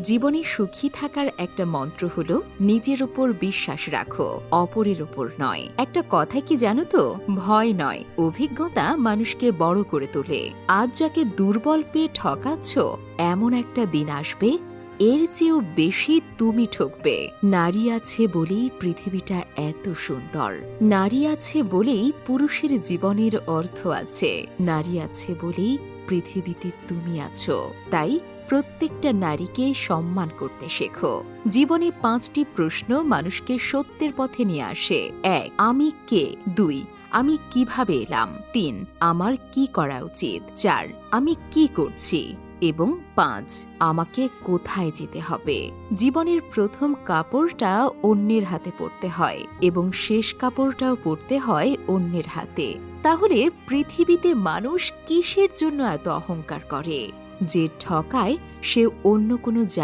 জীবনে সুখী থাকার একটা মন্ত্র হলো নিজের উপর বিশ্বাস রাখো, অপরের উপর নয়। একটা কথা কি জানো তো, ভয় নয়, অভিজ্ঞতা মানুষকে বড় করে তোলে। আজ যাকে দুর্বল পেয়ে ঠকাচ্ছ, এমন একটা দিন আসবে এর চেয়েও বেশি তুমি ঠকবে। নারী আছে বলেই পৃথিবীটা এত সুন্দর। নারী আছে বলেই পুরুষের জীবনের অর্থ আছে। নারী আছে বলেই পৃথিবীতে তুমি আছো। তাই প্রত্যেকটা নারীকে সম্মান করতে শেখো। জীবনে 5টি প্রশ্ন মানুষকে সত্যের পথে নিয়ে আসে। 1. আমি কে? 2. আমি কিভাবে এলাম? 3. আমার কি করা উচিত? 4. আমি কি করছি? এবং 5. আমাকে কোথায় যেতে হবে? জীবনের প্রথম কাপড়টা অন্যের হাতে পরতে হয় এবং শেষ কাপড়টাও পরতে হয় অন্যের হাতে। তাহলে পৃথিবীতে মানুষ কিসের জন্য এত অহংকার করে? যে ঠকায় সে অন্য কোনো